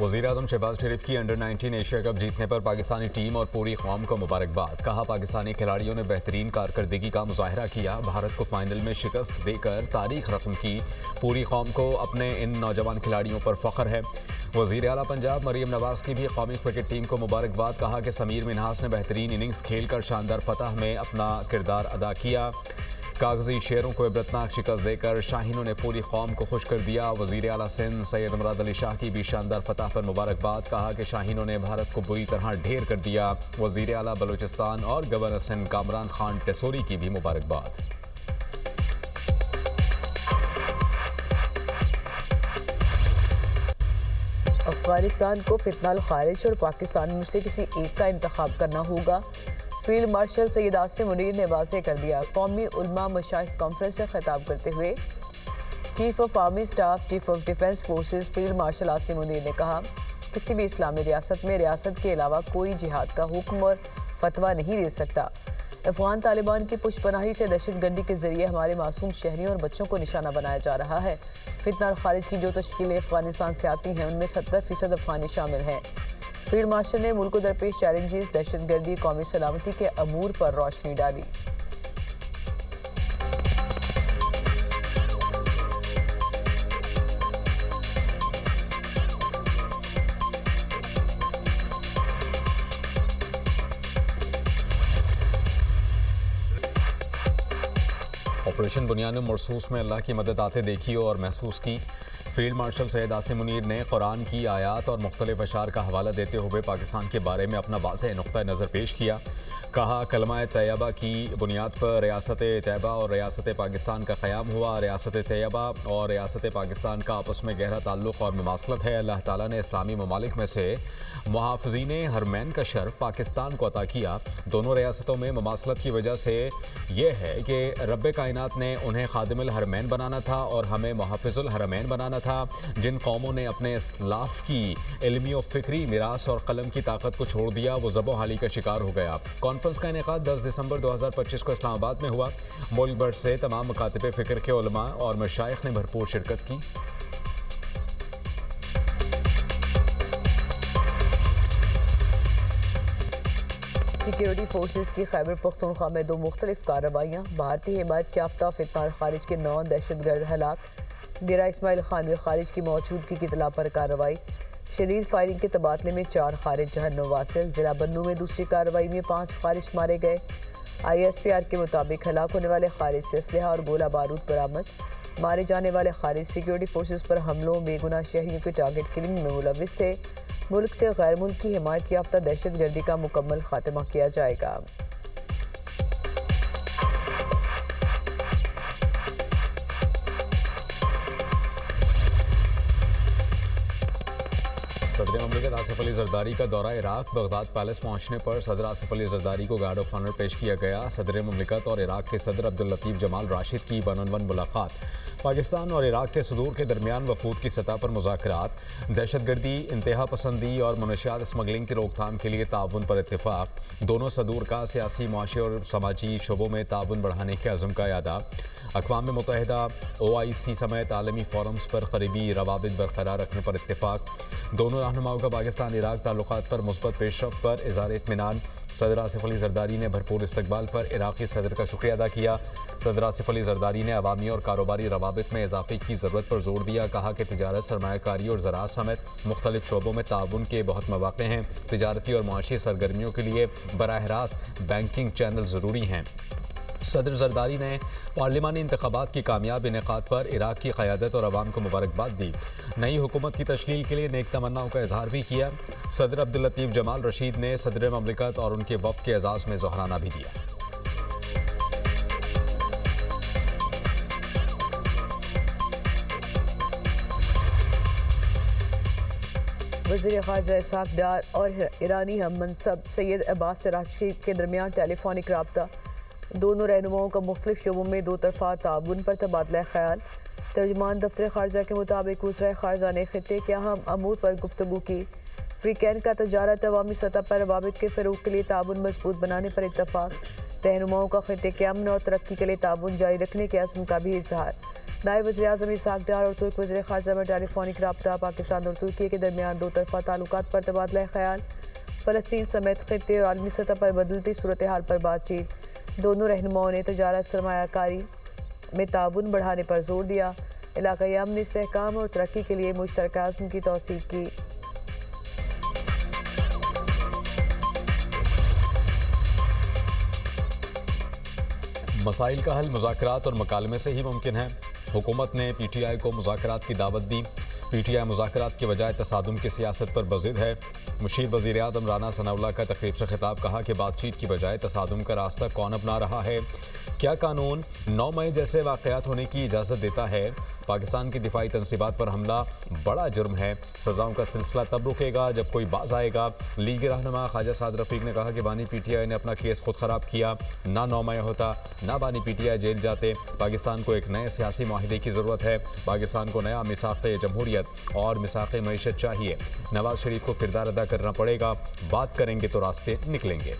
वज़ीर-ए-आज़म शहबाज शरीफ की under 19 Asia cup जीतने पर पाकिस्तानी टीम और पूरी कौम को मुबारकबाद। कहा, पाकिस्तानी खिलाड़ियों ने बेहतरीन कारकर्दगी का मुजाहरा किया। भारत को फाइनल में शिकस्त देकर तारीख रकम की। पूरी कौम को अपने इन नौजवान खिलाड़ियों पर फख्र है। वज़ीर आला पंजाब मरीम नवाज की भी कौमी क्रिकेट टीम को मुबारकबाद। कहा कि समीर मिन्हास ने बेहतरीन इनिंग्स खेलकर शानदार फतह में अपना किरदार अदा किया। कागजी शेरों को इबरतनाक शिकस्त देकर शाहीनों ने पूरी कौम को खुश कर दिया। वज़ीर आला सिंध सैयद मुराद अली शाह की भी शानदार फतह पर मुबारकबाद। कहा कि शाहीनों ने भारत को बुरी तरह ढेर कर दिया। वज़ीर आला बलूचिस्तान और गवर्नर सिंध कामरान खान टेसोरी की भी मुबारकबाद। अफगानिस्तान को फितनाल खारिज और पाकिस्तान में से किसी एक का इंतखाब करना होगा। फील्ड मार्शल सैयद आसिम मुनीर ने वाज़ेह कर दिया। कौमी उलमा मशाइख कॉन्फ्रेंस से खिताब करते हुए chief of army staff, chief of defence forces field marshal Asim Munir ने कहा, किसी भी इस्लामी रियासत में रियासत के अलावा कोई जिहाद का हुक्म और फतवा नहीं दे सकता। अफगान तालिबान की पुशपनाही से दहशतगर्दी के जरिए हमारे मासूम शहरियों और बच्चों को निशाना बनाया जा रहा है। फितनाल खारिज की जो तश्कीलें अफगानिस्तान से आती हैं उनमें 70% अफगानी शामिल हैं। फील्ड मार्शल ने मुल्क को दरपेश चैलेंजेस, दहशतगर्दी, कौमी सलामती के अमूर पर रोशनी डाली। ऑपरेशन बुनियाद मरसूस में अल्लाह की मदद आते देखी और महसूस की। फील्ड मार्शल सैयद आसिम मुनीर ने कुरान की आयात और मुख्तलिफ अशार का हवाला देते हुए पाकिस्तान के बारे में अपना वाज़ेह नुक्ता नज़र पेश किया। कहा, कलमा तैयबा की बुनियाद पर रियासत तैयबा और रियासत पाकिस्तान का क़याम हुआ। रियासत तैयबा और रियासत पाकिस्तान का आपस में गहरा ताल्लुक़ और मुमासलत है। अल्लाह ताला ने इस्लामी ममालिक में से मुहाफ़िज़ीन हरमैन का शर्फ पाकिस्तान को अता किया। दोनों रियासतों में मुमासलत की वजह से यह है कि रब्बे कायनात ने उन्हें खादिमुल हरमैन बनाना था और हमें मुहाफ़िज़ुल हरमैन बनाना था। जिन कौमों ने अपने इस्लाफ की इल्मी और फ़िक्री मिरास और कलम की ताकत को छोड़ दिया वो ज़बो हाली का शिकार हो गया। कॉन्फ्रेंस का इनेकाद 10 दिसंबर 2025 को इस्लामाबाद में हुआ। मुल्क भर से तमाम मकातिब फ़िक्र के उलमा और मशाइख ने भरपूर शिरकत की। सिक्योरिटी फोर्सेस की खैबर पख्तूनख्वा में 2 मुख्तलिफ कार्रवाइयाँ। भारतीय हिमायत याफ्ता फितनाल खारिज के 9 दहशतगर्द हलाक। डेरा इस्माइल खान में खारिज की मौजूदगी की इतला पर कार्रवाई। शदीद फायरिंग के तबादले में 4 खारिज जहन्नुम वासिल। जिला बन्नू में दूसरी कार्रवाई में 5 खारिज मारे गए। ISPR के मुताबिक हलाक होने वाले खारिज से असलहा और गोला बारूद बरामद। मारे जाने वाले खारिज सिक्योरिटी फोर्सेस पर हमलों, बेगुनाह शहरियों के टारगेट किलिंग में मुलविस थे। मुल्क से गैर मुल्की हिमायत याफ्ता दहशतगर्दी का मुकम्मल खात्मा किया जाएगा। सदर ममलिकत आसिफ अली जरदारी का दौरा इराक। बगदाद पैलेस पहुंचने पर सदर आसिफ अली जरदारी को गार्ड ऑफ ऑनर पेश किया गया। सदर ममलिकत और इराक के सदर अब्दुल लतीफ जमाल राशिद की 1-on-1 मुलाकात। पाकिस्तान और इराक के सदूर के दरमियान वफूद की सतह पर मुज़ाकरात। दहशतगर्दी, इंतहा पसंदी और मनशियात स्मगलिंग की रोकथाम के लिए ताउन पर इत्तेफाक। दोनों सदूर का सियासी, मुआशी और समाजी शोबों में ताउन बढ़ाने के अज़्म का यादा। अक़वाम मुत्तहिदा, OIC समेत आलमी फोरम्स पर करीबी रवाबित बरकरार रखने पर इत्तेफाक। दोनों रहनुमाओं का पाकिस्तान इराक ताल्लुकात पर मुस्बत पेशरफ़्त पर इज़हार इत्मीनान। सदर आसिफ अली जरदारी ने भरपूर इस्तकबाल पर इराक़ी सदर का शुक्रिया अदा किया। सदर आसिफ अली जरदारी ने अवामी और कारोबारी रवाबित में इजाफे की ज़रूरत पर जोर दिया। कहा कि तिजारत, सरमायाकारी और ज़राअत समेत मुख्तलिफ शोबों में ताउन के बहुत मौक़े हैं। तिजारती और मुआशी सरगर्मियों के लिए बराह रास्त बैंकिंग चैनल ज़रूरी हैं। सदर जरदारी ने पार्लिमानी इंतखाबात की कामयाब इनेकाद पर इराक की क़यादत और अवाम को मुबारकबाद दी। नई हुकूमत की तश्कील के लिए नेक तमन्नाओं का इजहार भी किया। सदर अब्दुल लतीफ जमाल रशीद ने सदर ममलिकत और उनके वफ़द के एजाज़ में ज़ोहराना भी दिया। वज़ीर ख़ारजा इसहाक़ डार और ईरानी हम मनसब सैयद अब्बास सराची के दरमियान टेलीफोनिक रब्ता। दोनों रहनुमाओं का मुख्तलिफ शोबों में 2 तरफ़ा ताउन पर तबादला ख्याल। तर्जुमान दफ्तर ख़ारजा के मुताबिक वज़ीर ख़ारजा ने ख़ित्ते के अहम अमूर पर गुफ्तगू की। फ्रीकैन का तजारत अवामी सतह पर रवाबित के फ़रोग़ के लिए ताउन मजबूत बनाने पर इत्तफ़ाक़। रहनुमाओं का खित्ते के अमन और तरक्की के लिए ताउन जारी रखने के अज़्म का भी इजहार। नायब वज़ीर-ए-आज़म इसहाक डार और तुर्क वज़ीर ख़ारजा में टेलीफोनिक रब्ता। पाकिस्तान और तुर्की के दरमियान दो तरफ़ा ताल्लुकात पर तबादला ख़याल। फ़लस्तीन समेत खित्ते और आलमी सतह पर बदलती सूरत हाल पर बातचीत। दोनों रहनुमाओं ने तजारत सरमायाकारी में ताउन बढ़ाने पर जोर दिया। इलाक़ाई अमन, इस्तेहकाम और तरक्की के लिए मुश्तरका अज़्म की तौसीक़ की। मसाइल का हल मुज़ाकरात और मकालमे से ही मुमकिन है। हुकूमत ने PTI को मुज़ाकरात की दावत दी। PTI मुज़ाकरात के बजाय तसादुम की सियासत पर बज़िद है। मुशीर वज़ीर-ए-आज़म राना सनाउल्लाह का तकरीब से खिताब, कहा कि बातचीत की बजाय तसादुम का रास्ता कौन अपना रहा है। क्या कानून 9 मई जैसे वाक़यात होने की इजाज़त देता है? पाकिस्तान की दिफाई तनसीबात पर हमला बड़ा जुर्म है। सज़ाओं का सिलसिला तब रुकेगा जब कोई बाज आएगा। लीग रहनुमा ख्वाजा साद रफ़ीक ने कहा कि बानी PTI ने अपना केस खुद ख़राब किया। ना 9 मई होता, ना बानी PTI जेल जाते। पाकिस्तान को एक नए सियासी माहिदे की ज़रूरत है। पाकिस्तान को नया मिसाक़े जमहूरियत और मिसाक़े मईशत चाहिए। नवाज शरीफ को किरदार अदा करना पड़ेगा। बात करेंगे तो रास्ते निकलेंगे।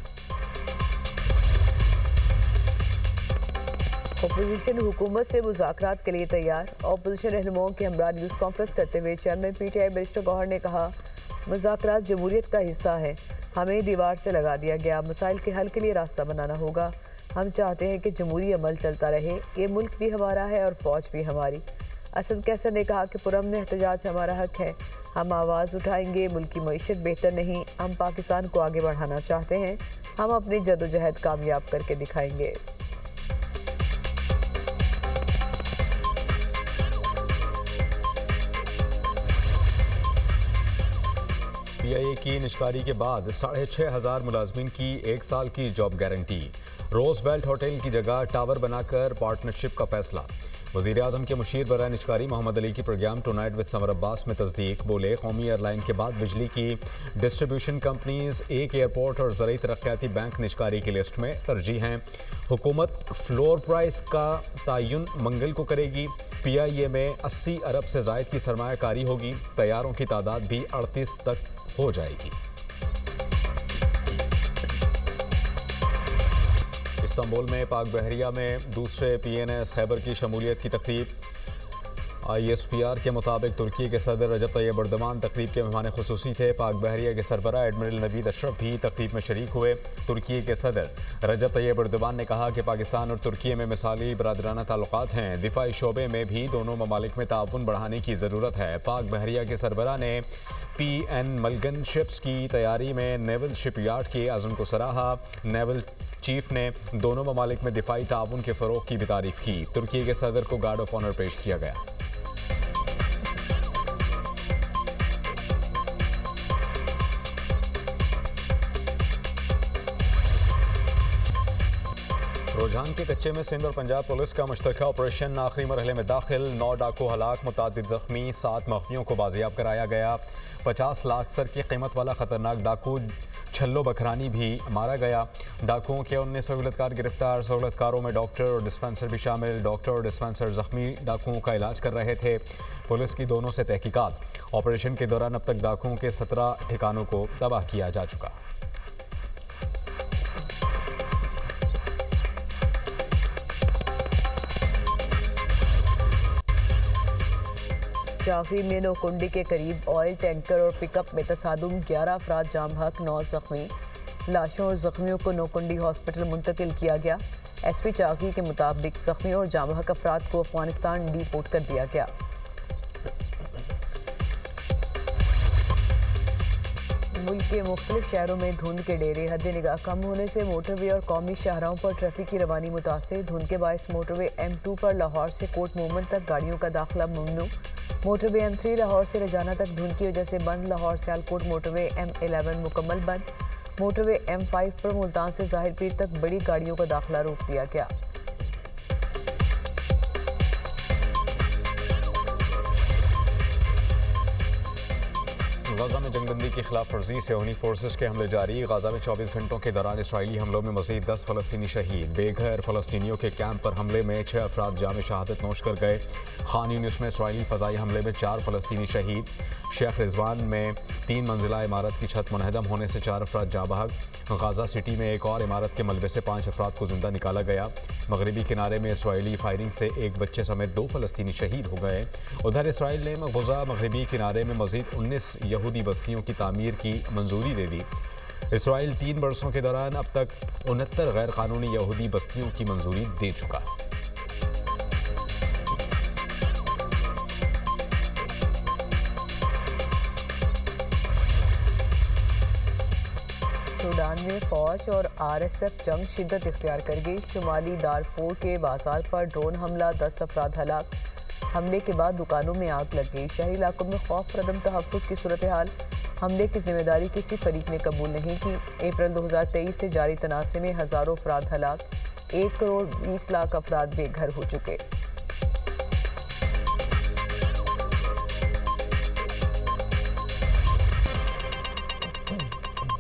अपोजिशन हुकूमत से मुज़ाकरात के लिए तैयार। अपोजिशन रहनुमाओं की हमरा न्यूज़ कॉन्फ्रेंस करते हुए चेयरमैन PTI बैरिस्टर गौहर ने कहा, मुज़ाकरात जमहूरियत का हिस्सा है। हमें दीवार से लगा दिया गया। मसाइल के हल के लिए रास्ता बनाना होगा। हम चाहते हैं कि जमहूरी अमल चलता रहे। ये मुल्क भी हमारा है और फ़ौज भी हमारी। असद कैसर ने कहा कि पुरअमन एहतजाज हमारा हक है। हम आवाज़ उठाएंगे। मुल्क की मईशत बेहतर नहीं, हम पाकिस्तान को आगे बढ़ाना चाहते हैं। हम अपनी जदोजहद कामयाब करके दिखाएंगे। PIA की निष्कारी के बाद 6,500 मुलाजमीन की 1 साल की जॉब गारंटी। रोजवेल्ट होटल की जगह टावर बनाकर पार्टनरशिप का फैसला। वज़ीर-ए-आज़म के मुशीर बराए निष्कारी मोहम्मद अली की program tonight with Samar Abbas में तस्दीक। बोले, कौमी एयरलाइन के बाद बिजली की डिस्ट्रीब्यूशन कंपनीज, एक एयरपोर्ट और ज़रूरी तरक्याती बैंक निष्कारी की लिस्ट में तरजीह हैं। हुकूमत फ्लोर प्राइस का तयन मंगल को करेगी। PIA में 80 अरब से ज़ायद की सरमायाकारी होगी। तैयारों की तादाद भी 38 तक हो जाएगी। इस्तांबुल में पाक बहरिया में दूसरे PNS खैबर की शमूलियत की तकरीब। ISPR के मुताबिक तुर्की के सदर रजब तैयब एर्दोगान तकरीब के मेहमान खुसूसी थे। पाक बहरिया के सरबराह एडमिरल नवीद अशरफ भी तकरीब में शरीक हुए। तुर्की के सदर रजब तैयब एर्दोगान ने कहा कि पाकिस्तान और तुर्की में मिसाली बरादराना ताल्लुकात हैं। दिफाई शोबे में भी दोनों ममालिक में ताउन बढ़ाने की ज़रूरत है। पाक बहरिया के सरबराह ने PN मलगन शिप्स की तैयारी में नेवल शिपयार्ड के अज़म को सराहा। नेवल चीफ ने दोनों ममालिक में दिफाई ताउन के फ़रोग़ की भी तारीफ़ की। तुर्की के सदर को गार्ड ऑफ ऑनर पेश किया गया। रुझान के कच्चे में सिंध और पंजाब पुलिस का मुश्तरका ऑपरेशन आखिरी मरहले में दाखिल। 9 डाकू हलाक, मुतादिद जख्मी, 7 मख्फियों को बाजियाब कराया गया। 50 लाख सर की कीमत वाला खतरनाक डाकू छल्लो बखरानी भी मारा गया। डाकुओं के 19 सहूलतकार गिरफ्तार। सहूलतकारों में डॉक्टर और डिस्पेंसर भी शामिल। डॉक्टर और डिस्पेंसर जख्मी डाकुओं का इलाज कर रहे थे। पुलिस की दोनों से तहकीकात। ऑपरेशन के दौरान अब तक डाकुओं के 17 ठिकानों को तबाह किया जा चुका। चाफी में नोकुंडी के करीब ऑयल टैंकर और पिकअप में तसादुम, 11 अफराद जाम हक, 9 जख्मी। लाशों और जख्मियों को नोकुंडी हॉस्पिटल मुंतकिल किया गया। SP चाफी के मुताबिक जख्मी और जाम हक अफराद को अफगानिस्तान डिपोर्ट कर दिया गया। मुल्क के मुख्तलिफ शहरों में धुंध के डेरे। हद निगाह कम होने से मोटरवे और कौमी शाहराहों पर ट्रैफिक की रवानी मुतासिर। धुंध के बायस मोटरवे M2 पर लाहौर से कोट मोहम्मद तक गाड़ियों का दाखिला ममनू। मोटरवे M3 लाहौर से रजाना तक धुंध की वजह से बंद। लाहौर से सियालकोट मोटरवे M11 मुकम्मल बंद। मोटरवे M5 पर मुल्तान से ज़ाहिर पीर तक बड़ी गाड़ियों का दाखिला रोक दिया गया। गाजा में जंगबंदी की खिलाफ वर्जी से सेहूनी फोर्सेस के हमले जारी। गाजा में 24 घंटों के दौरान इसराइली हमलों में मजीद 10 फलस्तीनी शहीद। बेघर फलस्तीनियों के कैंप पर हमले में 6 अफराद जाम शहादत नोश कर गए। खान यूनिस में इसराइली फ़ज़ाई हमले में 4 फलस्तीनी शहीद। शेख रिजवान में 3 मंजिला इमारत की छत मुनहदम होने से 4 अफराद जाँ बहक। गाजा सिटी में एक और इमारत के मलबे से 5 अफराद को जिंदा निकाला गया। मगरबी किनारे में इसराइली फायरिंग से एक बच्चे समेत 2 फलस्तीनी शहीद हो गए। उधर इसराइल ने मकबूजा मगरबी किनारे में मजीद 19 यहूदी बस्तियों की तामीर की मंजूरी दे दी। इसराइल 3 बरसों के दौरान अब तक 69 गैर कानूनी यहूदी बस्तियों की मंजूरी दे चुका है। सूडान में फौज और RSF जंग शिद्दत इख्तियार कर गई। शुमाली दारफूर के बाजार पर ड्रोन हमला, 10 अफराद हलाक। हमले के बाद दुकानों में आग लग गई। शहरी इलाकों में खौफ और अदम तहफ़्फ़ुज़ की सूरत हाल। हमले की जिम्मेदारी किसी फरीक ने कबूल नहीं की। अप्रैल 2023 से जारी तनाज़े में हज़ारों अफराद हलाक, 1 करोड़ 20 लाख अफराद बेघर हो चुके।